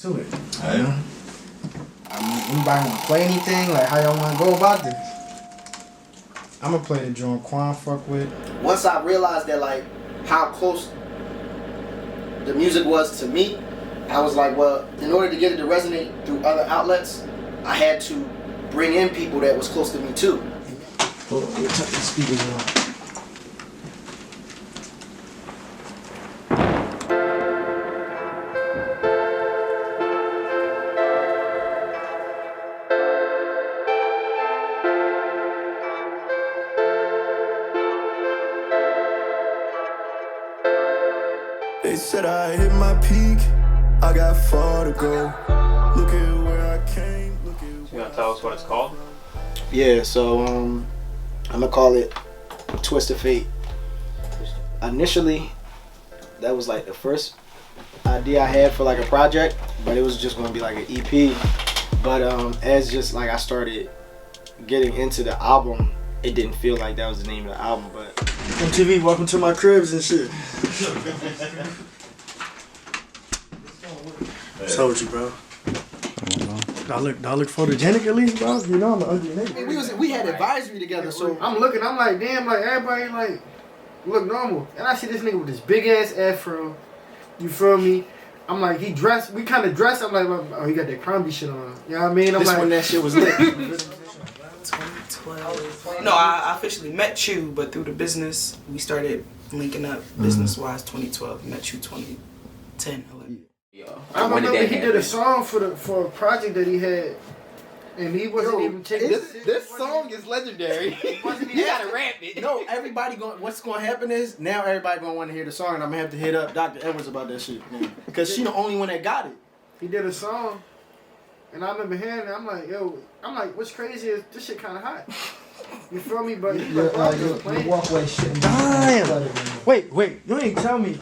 To it. I mean, anybody want to play anything? Like, how y'all want to go about this? I'm gonna play the joint Quan fuck with. Once I realized that, like, how close the music was to me, I was like, well, in order to get it to resonate through other outlets, I had to bring in people that was close to me too. Hold on, let me turn the speakers on. They said I hit my peak, I got far to go. Look at where I came, look at You gonna tell us what it's called? Yeah, so I'm gonna call it Twist of Fate. Initially, that was like the first idea I had for like a project, but it was just gonna be like an EP. But as just like I started getting into the album, it didn't feel like that was the name of the album. But MTV, welcome to my cribs and shit. So with you, bro. Do I look photogenic at least, bro? You know I'm an ugly nigga. we had advisory together, so I'm looking, I'm like, damn, like everybody like look normal. And I see this nigga with this big ass afro. You feel me? I'm like, he dressed, we kind of dressed. I'm like, oh, he got that Crombie shit on. You know what I mean? I'm this like, when that shit was lit. 2012. No, I officially met you, but through the business, we started linking up business-wise 2012. Met you 2010, 11. I remember he did a song for a project that he had, and he wasn't even taking This song is legendary. You gotta rap it. No, everybody what's gonna happen is now everybody gonna want to hear the song, and I'm gonna have to hit up Dr. Edwards about that shit, man. Because she the only one that got it. He did a song, and I remember hearing it. I'm like, yo, what's crazy is this shit kind of hot. You feel me? But Your walkway shit. Damn. Wait, you ain't tell me.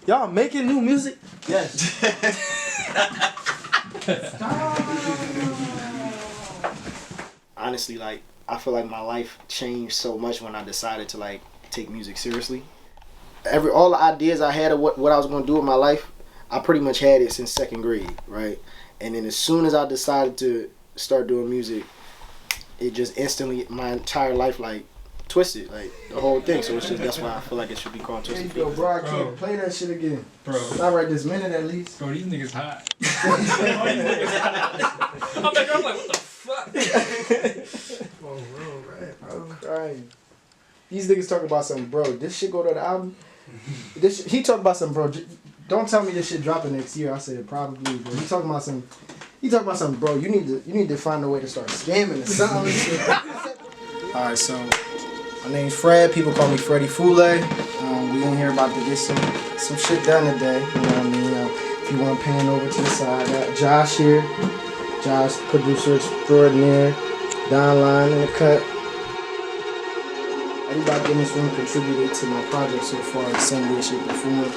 Y'all making new music? Yes. Honestly, like, I feel like my life changed so much when I decided to like take music seriously. All the ideas I had of what I was gonna do with my life, I pretty much had it since 2nd grade, right? And then as soon as I decided to start doing music, it just instantly, my entire life like twisted, like the whole thing. So it's just, that's why I feel like it should be called There Twisted you go, Fate. bro. I can't play that shit again. Bro. Not right this minute at least. Bro, these niggas hot. I'm like, what the fuck? Oh, bro, right, bro. Crying. These niggas talking about something, bro. This shit go to the album. He talking about something, bro. Don't tell me this shit dropping next year. I said probably, bro. He talking about something, bro. You need to find a way to start scamming or something. All right, so my name's Fred. People call me Freddie Foolay. We in here about to get some shit done today. You know what I mean? If you want to pan over to the side, I got Josh here. Josh, producer extraordinaire. Don Line in the cut. Everybody in this room contributed to my project so far in some way, shape, or form.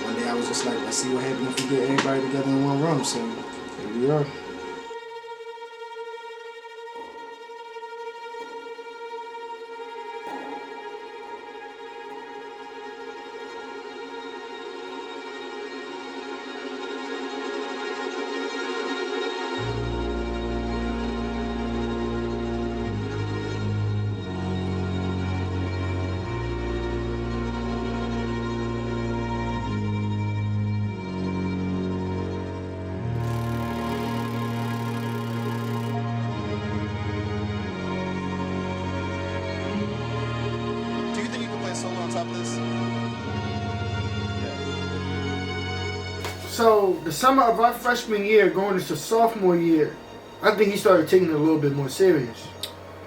One day I was just like, let's see what happens if we get everybody together in one room. So here we are. solo on top of this? So the summer of our freshman year, going into sophomore year, I think he started taking it a little bit more serious.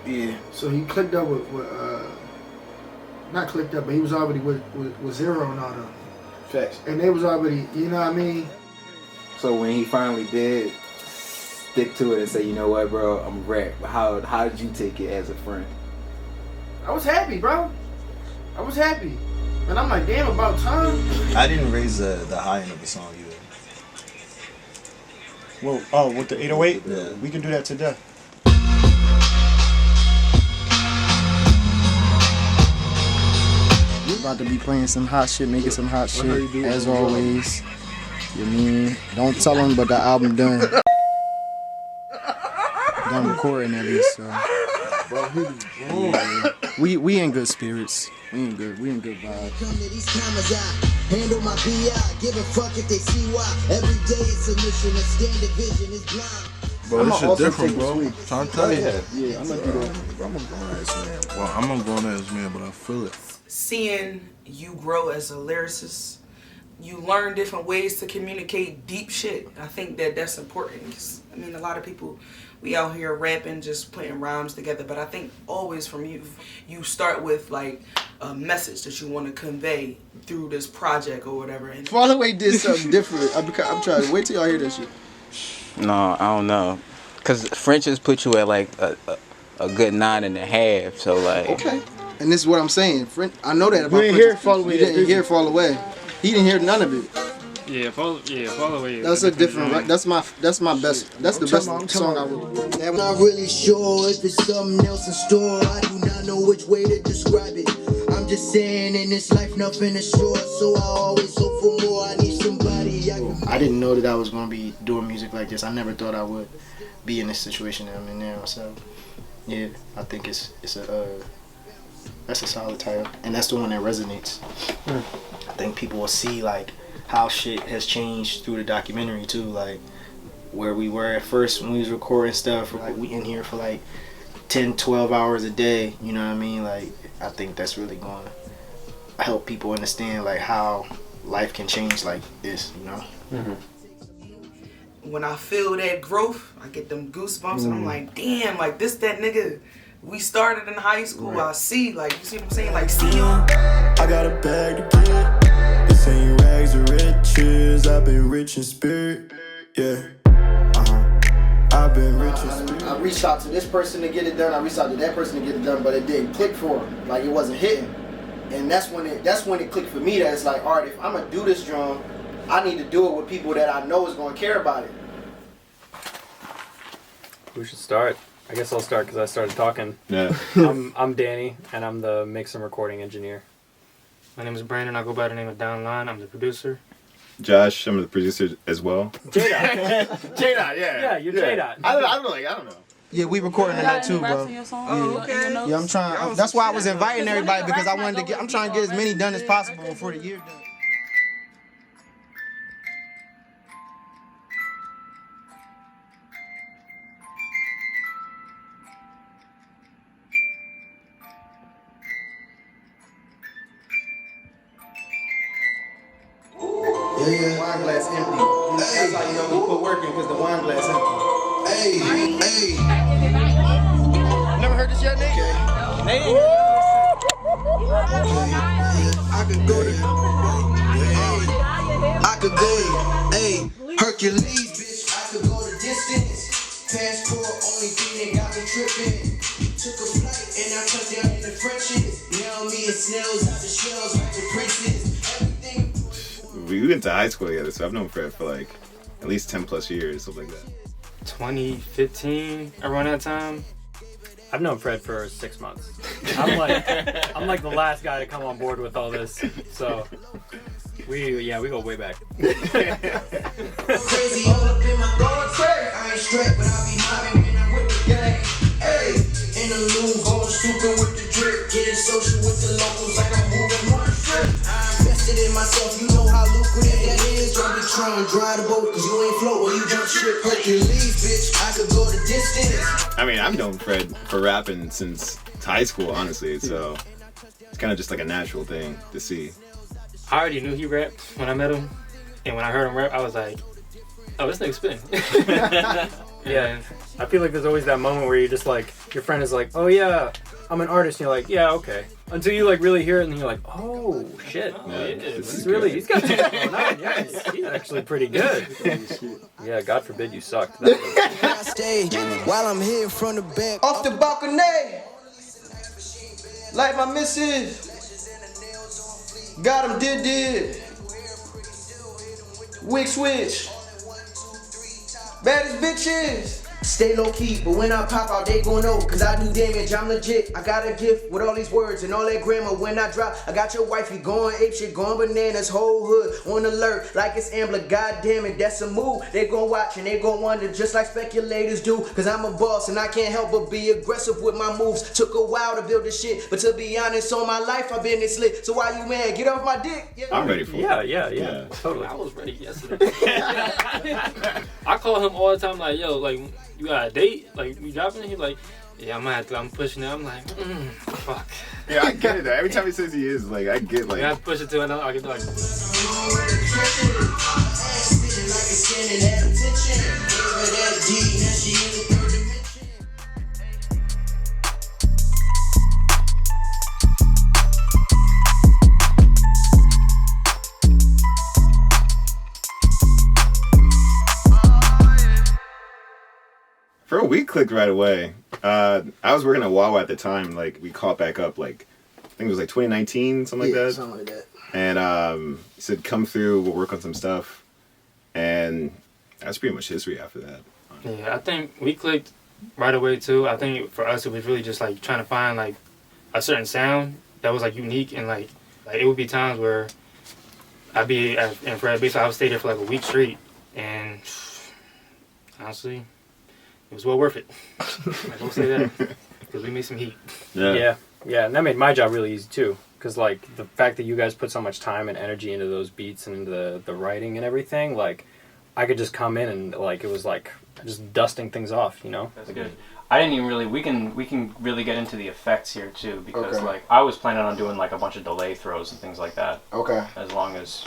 Yeah. So he clicked up with not clicked up, but he was already with Zero and all them. Facts. And they was already, you know what I mean? So when he finally did stick to it and say, you know what, bro, I'm a wreck. How did you take it as a friend? I was happy, bro. I was happy. And I'm like, damn, about time. I didn't raise the high end of the song either. Well, oh, with the 808? Yeah. We can do that today. About to be playing some hot shit, making some hot shit, as always. You mean? Don't tell them, but the album done. Done recording at least. So. Bro, Yeah. We in good spirits. We in good vibes. Come to these cameras, I handle my BI. Give a fuck if they see why. Every day it's a mission. A standard vision is blind. Bro, this shit different, bro. Trying to tell you. Yeah, I'm gonna do that. I'm a grown-ass man. Well, I'm a grown-ass man, but I feel it. Seeing you grow as a lyricist, you learn different ways to communicate deep shit. I think that's important. 'Cause, I mean, a lot of people, we out here rapping, just putting rhymes together. But I think always from you start with like a message that you want to convey through this project or whatever. And Followay did something different. I'm trying to wait till y'all hear this shit. No, I don't know. Cause French's put you at like a good 9.5. So like. Okay. And this is what I'm saying. I know that about You didn't hear Followay. You didn't hear Followay. He didn't hear none of it. Yeah, Followay. That's a different. Right? That's my best. That's the best song I would. I'm not really sure if it's something else in store. I do not know which way to describe it. I'm just saying in this life nothing is sure, so I always hope for more. I need somebody I didn't know that I was gonna be doing music like this. I never thought I would be in this situation that I'm in now. So yeah, I think that's a solid title, and that's the one that resonates. I think people will see like how shit has changed through the documentary too, like where we were at first when we was recording stuff. Like we in here for like 10, 12 hours a day. You know what I mean? Like I think that's really gonna help people understand like how life can change like this. You know. when I feel that growth, I get them goosebumps, and I'm like, damn, like this that nigga we started in high school. Right. I see, like, you see what I'm saying? Like, see him. I got a bag to get. This ain't rags or riches. I've been rich in spirit. Yeah. I've been rich in spirit. I reached out to this person to get it done. I reached out to that person to get it done, but it didn't click for him. Like, it wasn't hitting. And that's when it clicked for me. That it's like, all right, if I'm gonna do this drum, I need to do it with people that I know is gonna care about it. Who should start? I guess I'll start because I started talking. Yeah. I'm Danny, and I'm the mix and recording engineer. My name is Brandon. I go by the name of Downline. I'm the producer. Josh, I'm the producer as well. J-Dot. J-Dot, yeah. Yeah, you're J-Dot. I don't know. Yeah, we recording tonight too, bro. Oh, okay. Yeah, I'm trying. That's why I was inviting everybody, because I wanted to get. I'm trying to get as many done as possible before the year done. Wine glass empty. That's how you know we put work in, because the wine glass empty. Hey. Never heard this yet, Nate? Nate? I could go to, Hercules, bitch. I could go the distance. Passport, only thing that got me tripping. Took a flight and I touched down in the Frenches. Now me and Snells out the shells like the princes. Everything. We went to high school together, so I've known Fred for like at least 10 plus years, something like that. 2015, around that time. I've known Fred for 6 months. I'm like the last guy to come on board with all this. So we go way back. Crazy, all up in my thoughts. I ain't straight, but I be mobbing when I'm with the gang. Hey, in the loop, going stupid with the drip, getting social with the locals like I'm moving on the strip. I invested in myself, you know how lucrative that is. Don't be trying to dry the boat, cause you ain't float when you jump ship. Hercules, bitch, I could go the distance. I mean, I've known Fred for rapping since high school, honestly, so it's kind of just like a natural thing to see. I already knew he rapped when I met him, and when I heard him rap, I was like, oh, this nigga's spitting. Yeah, I feel like there's always that moment where you're just like, your friend is like, oh yeah, I'm an artist, and you're like, yeah, okay. Until you like really hear it, and then you're like, oh shit, he's got something going on. Yeah, he's actually pretty good. Yeah, God forbid you sucked. I stay while I'm here from the back. Off the balcony, like my missus. Got him, did. Wig switch. Baddest bitches. Stay low key, but when I pop out, they gon' know, cause I do damage, I'm legit. I got a gift with all these words and all that grammar. When I drop, I got your wifey going apeshit, going bananas, whole hood on alert, like it's Ambler. God damn it, that's a move. They gon' watch and they gon' wonder, just like speculators do, cause I'm a boss and I can't help but be aggressive with my moves. Took a while to build this shit, but to be honest, all my life I've been this lit. So why you mad? Get off my dick. Yeah. I'm ready for it. Yeah, totally. I was ready yesterday. I call him all the time, like, yo, like, you got a date? Like, you dropping it? He's like, yeah, I'm pushing it. I'm like, fuck. Yeah, I get it though. Every time he says he is, like, I get like. I push it to another. I get like. For a week, clicked right away. I was working at Wawa at the time. Like, we caught back up, like, I think it was like 2019, something like that. Something like that. And he said, come through, we'll work on some stuff. And that's pretty much history after that. Yeah, I think we clicked right away too. I think for us, it was really just like trying to find like a certain sound that was like unique, and like it would be times where I'd be in Fred Base, so I would stay there for like a week straight, and honestly, it was well worth it. I will say that, because we made some heat. Yeah, and that made my job really easy too. Because like the fact that you guys put so much time and energy into those beats and into the writing and everything, like I could just come in and like it was like just dusting things off, you know. That's good. I didn't even really. We can really get into the effects here too, because like I was planning on doing like a bunch of delay throws and things like that. Okay. As long as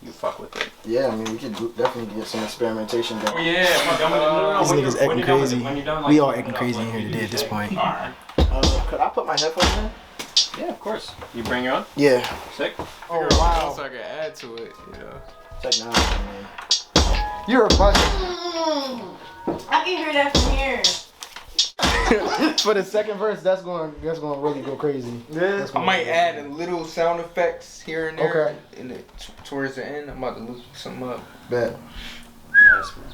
you fuck with it. Yeah, I mean we could definitely get some experimentation done. Yeah. These niggas acting crazy. We all acting crazy in here today at this point. Could I put my headphones in? Yeah, of course. You bring your own? Yeah. Sick. Oh wow. So I can add to it, you know. Technology, man. You're a bust. I can hear that from here. For the second verse, that's going to really go crazy. Yeah. I might add a little sound effects here and there. Okay. In the towards the end, I'm about to loosen something up. Bet. Nice, man.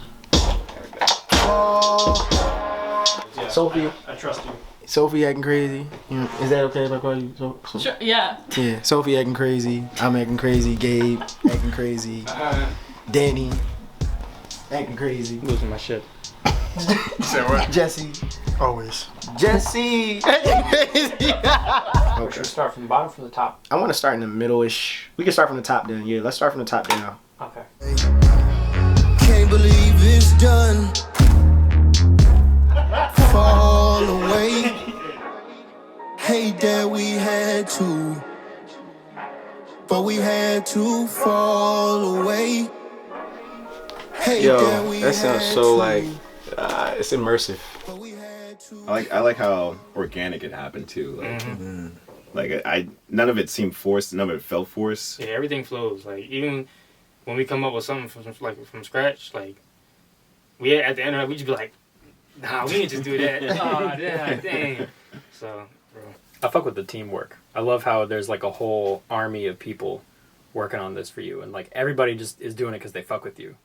Yeah, Sophie. I trust you. Sophie acting crazy. Is that okay if I call you Sure, yeah. Yeah, Sophie acting crazy. I'm acting crazy. Gabe acting crazy. Danny acting crazy. Losing my shit. Say what? Jesse. Always. Jesse acting crazy. Okay. Should we start from the bottom, from the top? I want to start in the middle-ish. We can start from the top then. Yeah, let's start from the top down. Okay. Can't believe it's done. Fall away. Hate that we had to, but we had to fall away. Hate that we that sounds had so to. like it's immersive. I like how organic it happened too. Like, like none of it seemed forced. None of it felt forced. Yeah, everything flows. Like even when we come up with something from scratch, like we at the end of it, we just be like, nah, we didn't just do that. Oh, dang. So, bro. I fuck with the teamwork. I love how there's like a whole army of people working on this for you, and like everybody just is doing it because they fuck with you.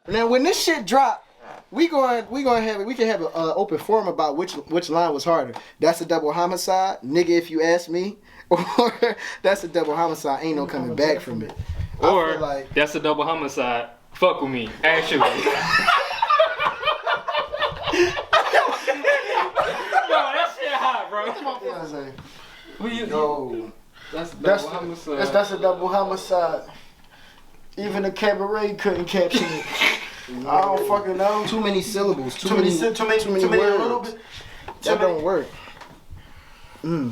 Now when this shit drop, we can have an open forum about which line was harder. That's a double homicide, nigga, if you ask me, or that's a double homicide. Ain't no coming back from it. Or that's a double homicide. Fuck with me, actually. Bro, that shit hot, bro. No, That's a double homicide. Even a cabaret couldn't capture it. I don't fucking know. Too many syllables. Too many words. That don't work. I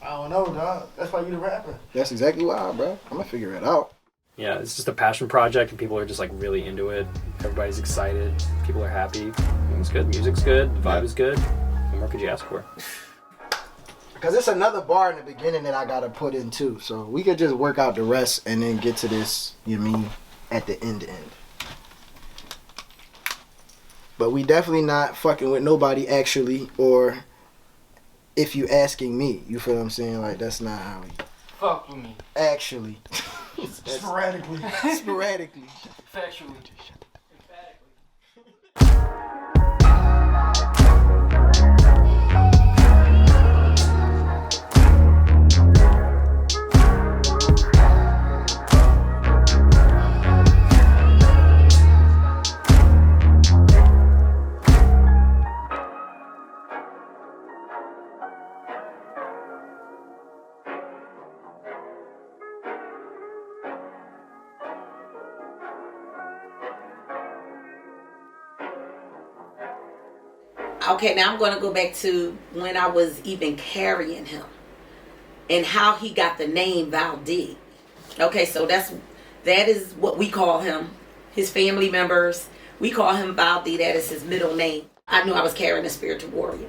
don't know, dog. That's why you the rapper. That's exactly why, bro. I'm gonna figure it out. Yeah, it's just a passion project, and people are just like really into it. Everybody's excited. People are happy. It's good. Music's good. The vibe is good. What more could you ask for? Because it's another bar in the beginning that I gotta put in too. So we could just work out the rest and then get to this, you mean, at the end. But we definitely not fucking with nobody actually, or if you asking me, you feel what I'm saying? Like that's not how we fuck with me. Actually. Sporadically. Sporadically. Factually. Okay, now I'm going to go back to when I was even carrying him and how he got the name Vhaldis. Okay, so that is what we call him. His family members, we call him Vhaldis. That is his middle name. I knew I was carrying a spiritual warrior.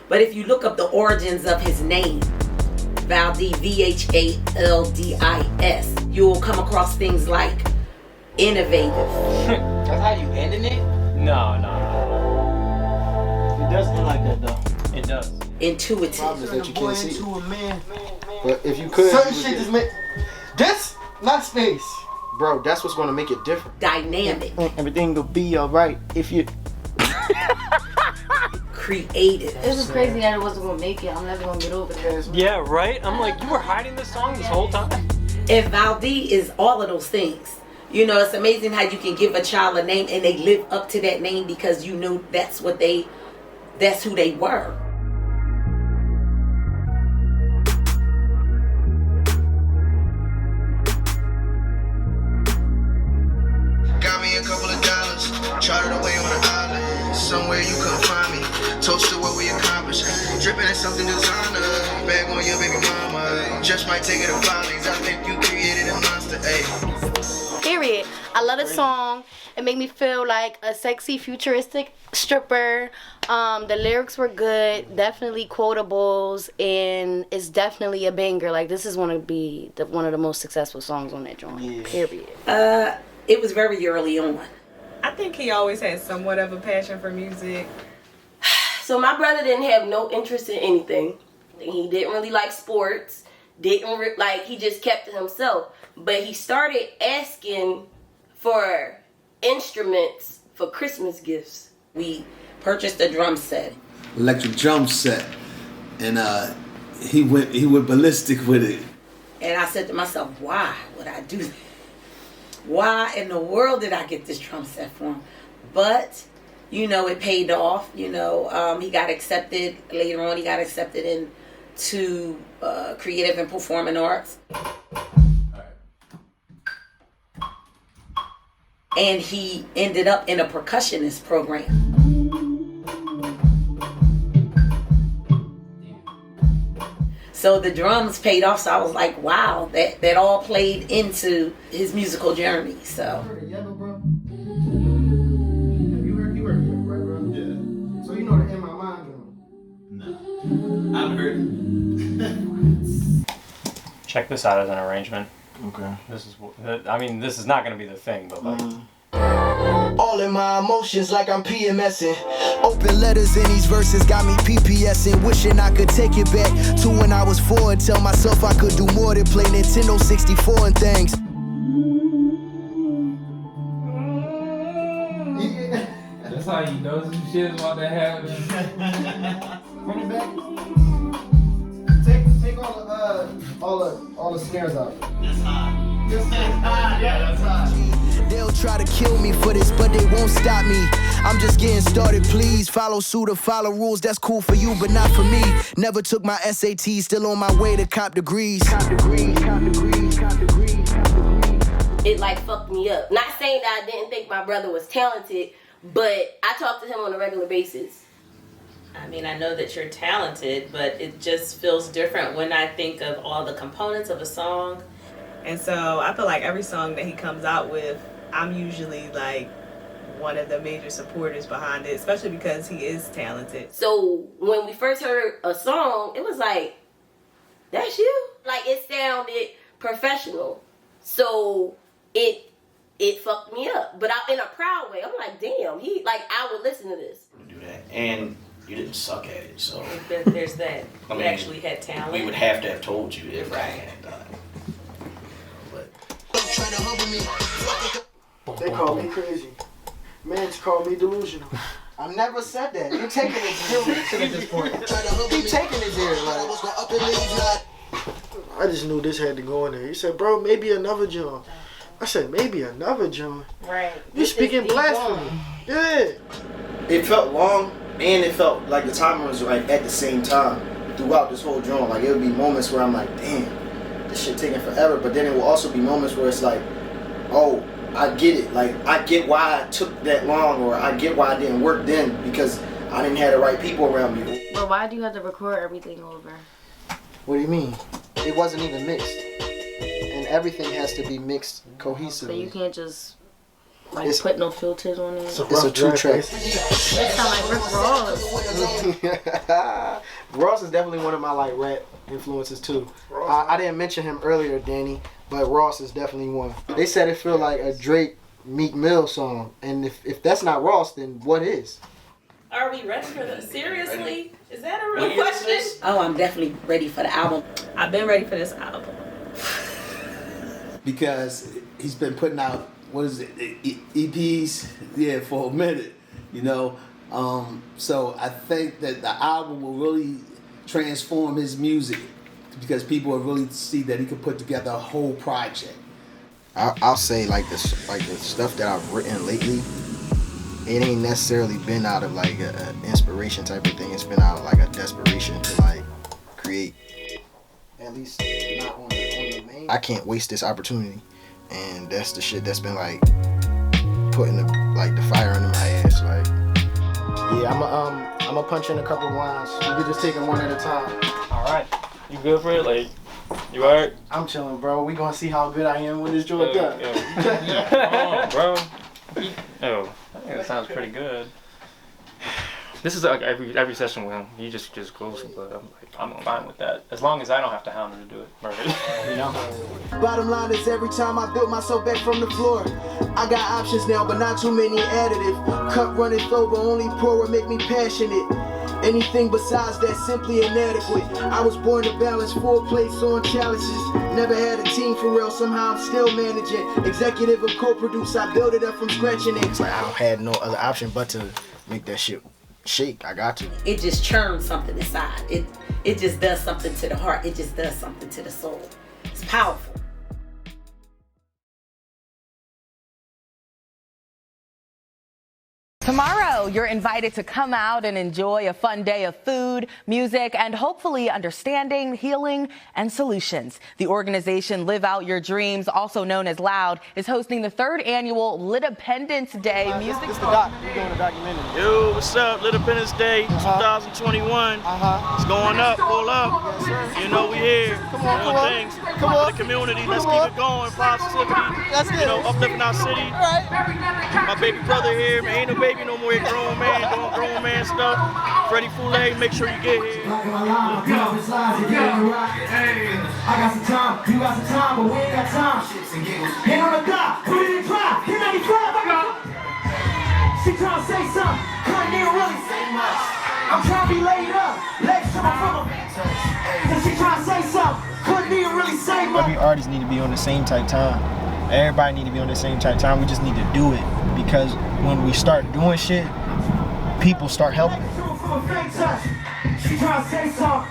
But if you look up the origins of his name, Vhaldis, Vhaldis, you'll come across things like innovative. That's how you ending it? No. It does end like that though. It does. Intuitive. The problem is that you can't see. Into a man. But if you could, certain you shit would just make this not space. Bro, that's what's gonna make it different. Dynamic. Everything will be alright if you creative. It was crazy that it wasn't gonna make it. I'm never gonna get over that. Yeah, right? I'm like, you were hiding this song this whole time? And Vhaldis is all of those things. You know, it's amazing how you can give a child a name and they live up to that name because you knew that's who they were. Got me a couple of dollars, chartered away on an island. Somewhere you couldn't find me. Toast to what we accomplished. Dripping in something designer. Bag on your baby mama. Just might take it to Vhaldis. I think you created a monster, ayy. Period. I love the song. It made me feel like a sexy, futuristic stripper. The lyrics were good, definitely quotables, and it's definitely a banger. Like, this is one of the most successful songs on that joint. Yeah. Period. It was very early on. I think he always had somewhat of a passion for music. So my brother didn't have no interest in anything. He didn't really like sports. He just kept to himself. But he started asking for instruments for Christmas gifts. We purchased a drum set. Electric drum set. And he went ballistic with it. And I said to myself, why would I do that? Why in the world did I get this drum set for him? But, you know, it paid off. You know, he got accepted later on. He got accepted into creative and performing arts. And he ended up in a percussionist program. So the drums paid off, so I was like, wow, that all played into his musical journey, so. You heard right, bro? Yeah. So you know the In My Mind drum? No. I've heard it. Check this out as an arrangement. Okay. This is not going to be the thing, but like... All in my emotions like I'm PMSing. Open letters in these verses got me PPSing. Wishing I could take it back to when I was 4 and tell myself I could do more than play Nintendo 64 and things. That's how you know some shit is about to happen. Run it back. Take all the snares out. That's hot. Yeah, that's hot. They'll try to kill me for this, but they won't stop me. I'm just getting started, please. Follow suit or follow rules, that's cool for you, but not for me. Never took my SAT, still on my way to cop degrees. It like fucked me up. Not saying that I didn't think my brother was talented, but I talked to him on a regular basis. I mean, I know that you're talented, but it just feels different when I think of all the components of a song. And so I feel like every song that he comes out with, I'm usually like one of the major supporters behind it, especially because he is talented. So when we first heard a song, it was like, that's you? Like, it sounded professional. So it fucked me up. But in a proud way. I'm like, damn, I would listen to this. Do that. And you didn't suck at it, so. There's that. You actually had talent. We would have to have told you if I had done it. They call me crazy. Man's called me delusional. I never said that. You're taking it serious at this point. Keep taking it there. Like, I just knew this had to go in there. He said, bro, maybe another John. I said, maybe another John. Right. You speaking blasphemy. Yeah. It felt long, and it felt like the timing was right at the same time throughout this whole drum. Like, it would be moments where I'm like, damn, this shit taking forever. But then it will also be moments where it's like, oh, I get it. Like, I get why it took that long, or I get why I didn't work then, because I didn't have the right people around me. But why do you have to record everything over? What do you mean? It wasn't even mixed. And everything has to be mixed cohesively. So you can't just put no filters on it? It's a 2-track. It sound like Rick Ross. Ross is definitely one of my like rap influences too. I didn't mention him earlier, Danny, but Ross is definitely one. They said it feel like a Drake Meek Mill song, and if that's not Ross, then what is? Are we ready for this? Seriously? Is that a real question? Oh, I'm definitely ready for the album. I've been ready for this album. Because he's been putting out, what is it, EPs, for a minute, you know. So I think that the album will really transform his music because people will really see that he can put together a whole project. I'll say like the stuff that I've written lately, it ain't necessarily been out of like an inspiration type of thing. It's been out of like a desperation to like create. At least not on the main. I can't waste this opportunity, and that's the shit that's been like putting the fire under my ass. Like, yeah, I'm a punch in a couple lines. We could just take it one at a time. All right, you good for it? Like, you alright? I'm chilling, bro. We gonna see how good I am when this joint done. Come on, bro. Oh, I think that sounds pretty good. This is like every session with him. He just goes, but I'm fine with that. As long as I don't have to hound him to do it. Right? You know? Bottom line is every time I built myself back from the floor, I got options now, but not too many additive. Cup runneth over, only pour will make me passionate. Anything besides that simply inadequate. I was born to balance 4 plates on challenges. Never had a team for real, somehow I'm still managing. Executive or co-producer, I built it up from scratch and it's like I had no other option but to make that shit shake. I got to. It just churns something inside. It just does something to the heart. It just does something to the soul. It's powerful. Tomorrow, you're invited to come out and enjoy a fun day of food, music, and hopefully understanding, healing, and solutions. The organization Live Out Your Dreams, also known as Loud, is hosting the 3rd annual Litindependence Day music. It's the doc. We're doing a documentary. Yo, what's up? Litindependence Day 2021. It's going up, pull up. Yes, you know we here. Come on, doing things for the community. Let's keep it going. Positivity. That's it. You know, uplifting our city. My baby brother here, man. Ain't no baby no more, grown man, doing grown man stuff. Freddie Foolay, make sure you get here. I got some time, you got some time, but we ain't got time. Hit on the dot, put it in drive, hit 95, She tryna say something, couldn't even really say much. I'm tryna be laid up, legs coming from her. She tryna say something, couldn't even really say much. Every artist need to be on the same type time. Everybody need to be on the same type time. We just need to do it because when we start doing shit, people start helping. She tryna say something.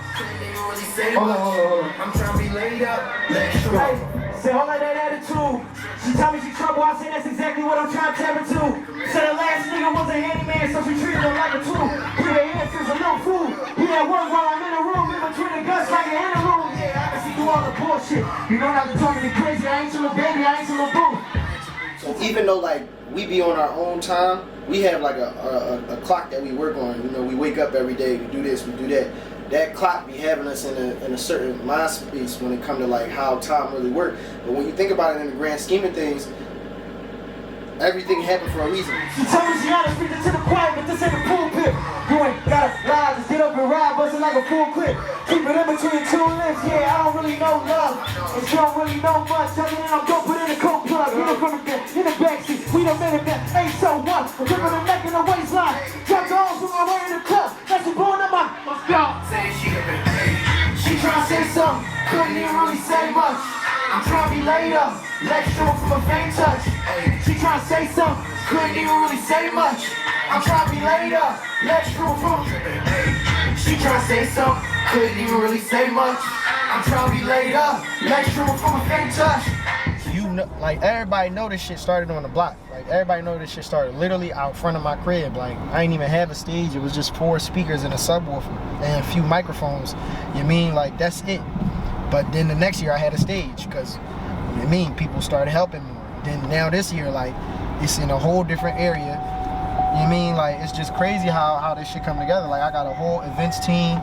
Hold on. I'm tryna be laid up. Let's go. Say all of that attitude. She tell me she trouble. I say that's exactly what I'm trying to tap into. Said the last nigga was a handyman, so she treated him like a tool. We were here since a little fool. He at work while I'm in the room, in between the guts like an interlude. Yeah, I can see through all the bullshit. You know not to talk to me crazy. I ain't your little baby. I ain't your little boo. So even though like we be on our own time, we have like a clock that we work on. You know, we wake up every day, we do this, we do that. That clock be having us in a certain mind space when it comes to like how time really works. But when you think about it in the grand scheme of things, everything happened for a reason. She told me she had to speak to the choir, but this ain't a pulpit. You ain't gotta lie, just get up and ride, bustin' like a full clip. Keep it in between 2 lips, yeah, I don't really know love. And she don't really know much, other than I'm dope, put in a coke plug. Hit her from in the backseat, we done made it back, ain't so what? I'm gripping the neck and the waistline. Drop the arms from my way in the club, that's a blowing up my scalp. She tryna say something, couldn't even really say much. I'm tryna be laid up, legs short from a faint touch. She tryna say something, couldn't even really say much. I'm tryna be laid up, legs short from. She tryna say something, couldn't even really say much. I'm tryna be laid up, legs short from a faint touch. You know, like everybody know this shit started on the block. Like everybody know this shit started literally out front of my crib. Like I ain't even have a stage. It was just 4 speakers and a subwoofer and a few microphones. You mean like that's it? But then the next year I had a stage because you mean people started helping more. Then now this year like it's in a whole different area. You mean like it's just crazy how this shit come together. Like I got a whole events team.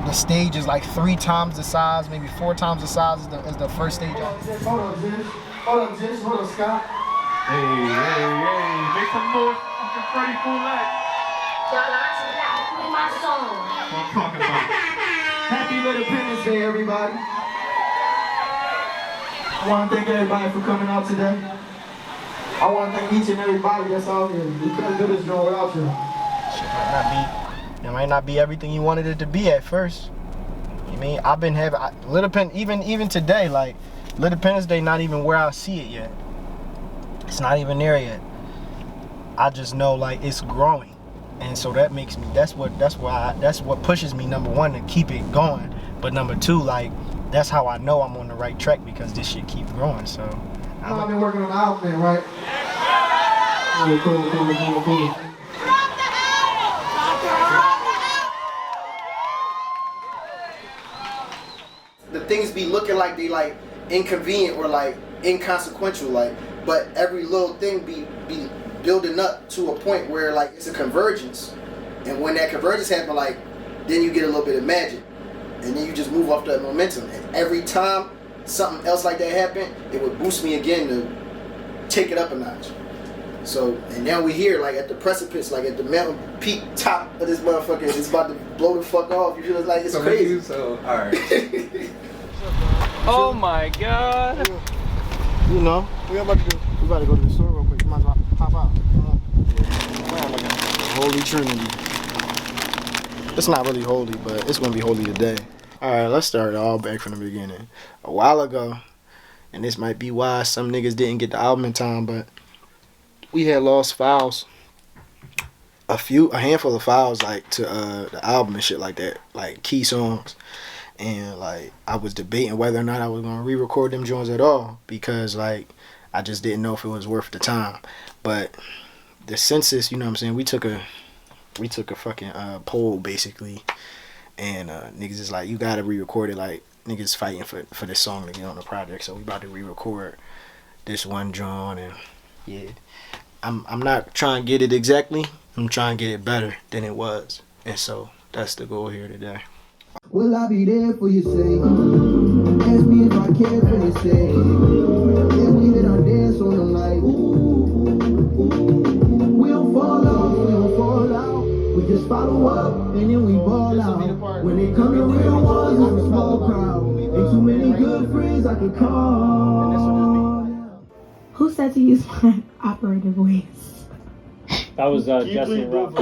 The stage is like 3 times the size, maybe 4 times the size as the first stage. Hold on, Jish. Hold on, Scott. Hey, make some noise for Freddie Foolay. Y'all actually got to play my song. What I'm talking about. Happy Independence Day, everybody. I want to thank everybody for coming out today. I want to thank each and everybody that's out here. We couldn't do this joint without you. It might not be everything you wanted it to be at first. You mean I've been having Little Pen even today, like Little Independence Day, not even where I see it yet. It's not even there yet. I just know like it's growing, and so that makes me. That's what pushes me. Number one, to keep it going, but number two, like that's how I know I'm on the right track because this shit keeps growing. So I've been working on the album, man, right? Cool. The things be looking like they like inconvenient or like inconsequential, like, but every little thing be building up to a point where like it's a convergence, and when that convergence happens, like then you get a little bit of magic, and then you just move off that momentum. And every time something else like that happened, it would boost me again to take it up a notch. So, and now we here, like at the precipice, like at the mountain peak top of this motherfucker. It's about to blow the fuck off. You feel like it's crazy. So, alright. Oh my god. You know, we about to go to the store real quick. You might as well pop out. Holy Trinity. It's not really holy, but it's gonna be holy today. Alright, let's start it all back from the beginning. A while ago, and this might be why some niggas didn't get the album in time, but we had lost files. A handful of files like to the album and shit like that, like key songs. And like I was debating whether or not I was gonna re-record them joints at all, because like I just didn't know if it was worth the time. But the census, you know what I'm saying, we took a fucking poll basically, and niggas is like, you gotta re-record it. Like niggas fighting for this song to get on the project, so we about to re-record this one joint. And yeah, I'm not trying to get it exactly, I'm trying to get it better than it was, and so that's the goal here today. Will I be there for your sake? Ask me if I care for your sake. Then we hit our dance on them like, we don't fall out, we just follow up, and then we ball out. When they come to real ones, it's a small crowd. Ain't too many good friends I can call. Who said to use my operator voice? That was Jesse and Rob.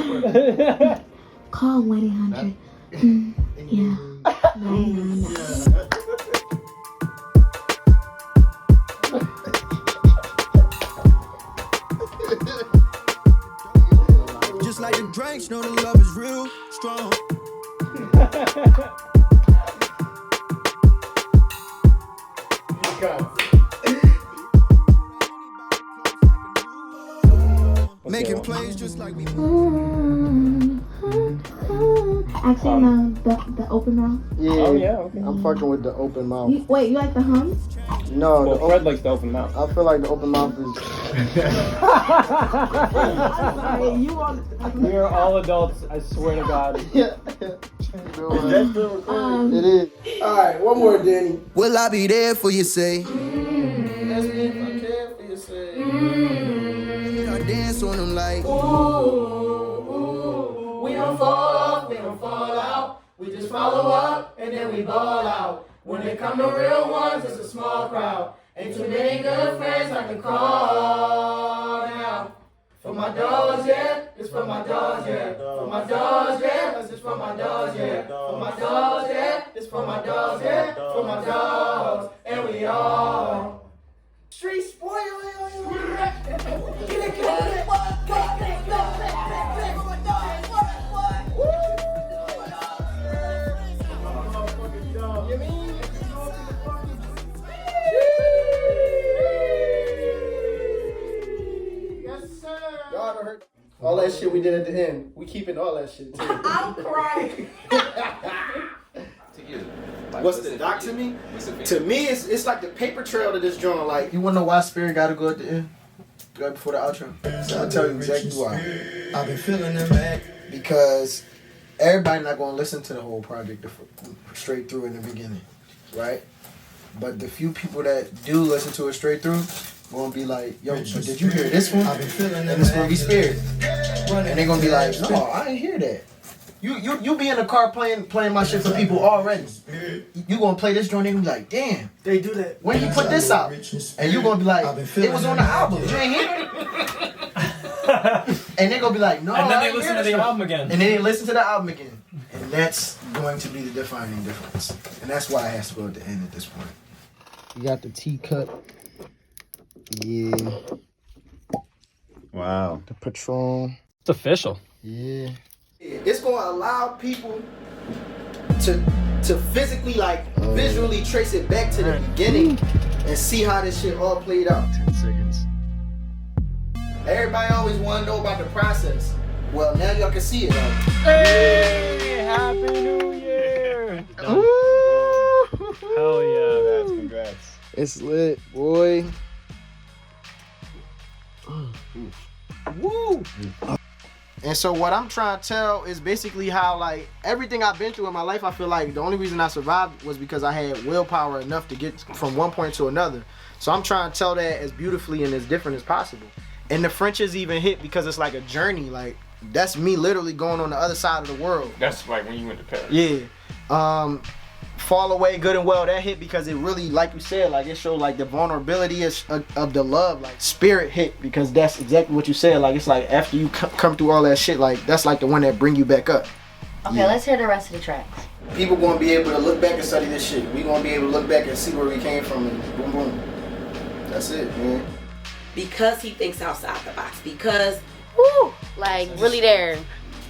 Call 1-800. Yeah. No. Just like the drinks, know the love is real strong. Making plays just like me. Actually, no, the open mouth. Yeah. Oh yeah, okay. I'm fucking with the open mouth. Wait, you like the hum? No, well, Fred likes the open mouth. I feel like the open mouth is. I'm sorry, you want. We are all adults, I swear to God. Yeah. It is. Alright, one more, Danny. Will I be there for you, say? Ask me if I care for you, say. I dance on them like, We don't fall out. We just follow up, and then we ball out. When they come to real ones, it's a small crowd. Ain't too many good friends I can call now. For my dogs, yeah, it's for my dogs, yeah. For my dogs, yeah, it's for my dogs, yeah. For my dogs, yeah, it's for my dogs, yeah. For my dogs, and we all street spoiler. All that shit we did at the end, we keeping all that shit too. I'm crying. What's the doc to me? To me, it's like the paper trail to this joint. Like, you wanna know why Spirit gotta go at the end? Right before the outro. So I'll tell you exactly why. I've been feeling them back. Because everybody not gonna listen to the whole project straight through in the beginning, right? But the few people that do listen to it straight through gonna be like, yo, but did you hear this one? I've been feeling them and it's gonna be Spirit. And they gonna be like, no, I ain't hear that. You be in the car playing my shit for people already. You gonna play this joint and be like, damn, they do that. When you put this out, and you gonna be like, it was on the album. You ain't hear it. And they gonna be like, no. And then they listen to the album again. And then they listen to the album again. And that's going to be the defining difference. And that's why it has to go at the end at this point. You got the teacup. Yeah. Wow. The Patron. It's official. Yeah. It's gonna allow people to physically, like, visually trace it back to the beginning and see how this shit all played out. 10 seconds. Everybody always want to know about the process. Well, now y'all can see it. Hey, Happy New Year! Ooh. Hell yeah. Congrats. It's lit, boy. Woo! And so what I'm trying to tell is basically how, like, everything I've been through in my life, I feel like the only reason I survived was because I had willpower enough to get from one point to another. So I'm trying to tell that as beautifully and as different as possible. And the Frenches even hit because it's like a journey. Like, that's me literally going on the other side of the world. That's like when you went to Paris. Yeah. Fall Away, Good and Well, that hit because it really, like you said, like, it showed like the vulnerability of the love. Like, Spirit hit because that's exactly what you said. Like, it's like after you come through all that shit, like, that's like the one that bring you back up. Okay, let's hear the rest of the tracks. People gonna be able to look back and study this shit. We gonna be able to look back and see where we came from and boom boom. That's it, man. Because he thinks outside the box. Because, woo, like, really there.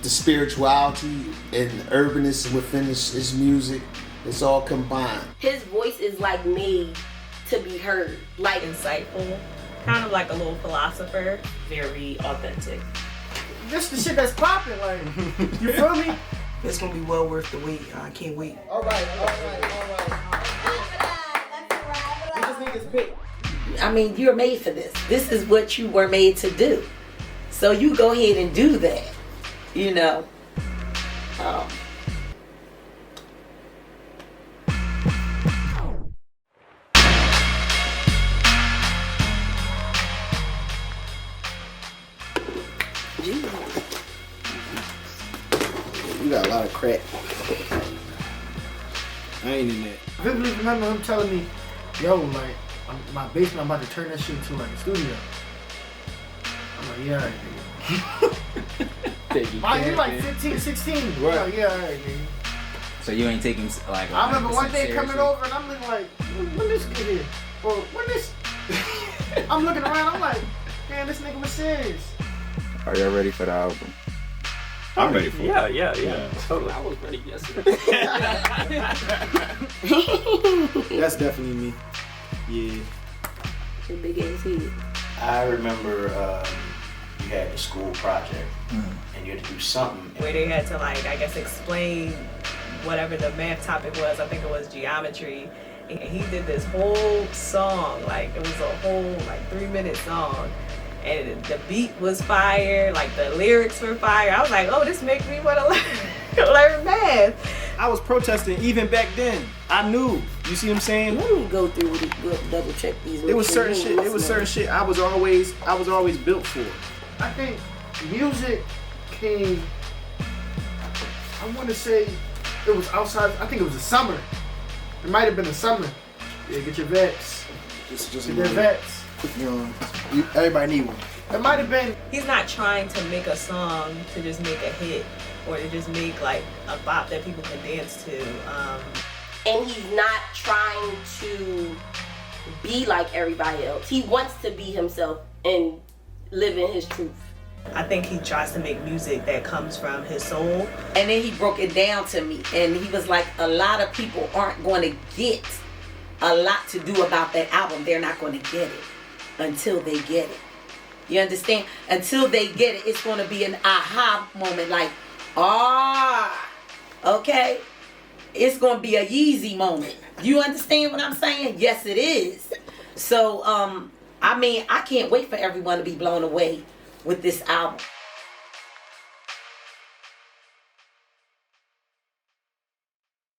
The spirituality and the urbanness within his music, it's all combined. His voice is like made to be heard. Like, Insightful, kind of like a little philosopher, very authentic. This the shit that's popping, like, you feel me? It's gonna be well worth the wait. I can't wait. All right. These niggas pick. I mean, you're made for this. This is what you were made to do. So you go ahead and do that. You know. You got a lot of crack. I ain't in that. I vividly remember him telling me, yo, like, my basement, I'm about to turn that shit into like a studio. I'm like, yeah, all right, nigga. You're like 15, 16. Right. I'm like, yeah, all right, nigga. So you ain't taking like. I remember one day seriously. coming over and I'm looking like, when this get here? Or when this? I'm looking around, I'm like, man, this nigga was serious. Are y'all ready for the album? I'm ready for it. Yeah. Totally. I was ready yesterday. That's definitely me. Yeah. It's your big ass head. I remember you had the school project and you had to do something. Where they had to, like, I guess, explain whatever the math topic was. I think it was geometry. And he did this whole song, like, it was a whole, like, 3-minute song. And the beat was fire, like, the lyrics were fire. I was like, oh, this makes me want to learn math. I was protesting even back then. I knew. You see what I'm saying? Let me go through it, go double check these. It was certain shit. It was certain shit I was always built for. I think music came, I want to say it was outside, I think it was the summer. It might have been the summer. Yeah, get your vets. Just get their vets. Everybody need one. It might have been. He's not trying to make a song to just make a hit or to just make, like, a bop that people can dance to. And he's not trying to be like everybody else. He wants to be himself and live in his truth. I think he tries to make music that comes from his soul. And then he broke it down to me. And he was like, a lot of people aren't going to get a lot to do about that album. They're not going to get it until they get it. You understand? Until they get it, it's going to be an aha moment. Like, okay. It's going to be a Yeezy moment. You understand what I'm saying? Yes, it is. So, I mean, I can't wait for everyone to be blown away with this album.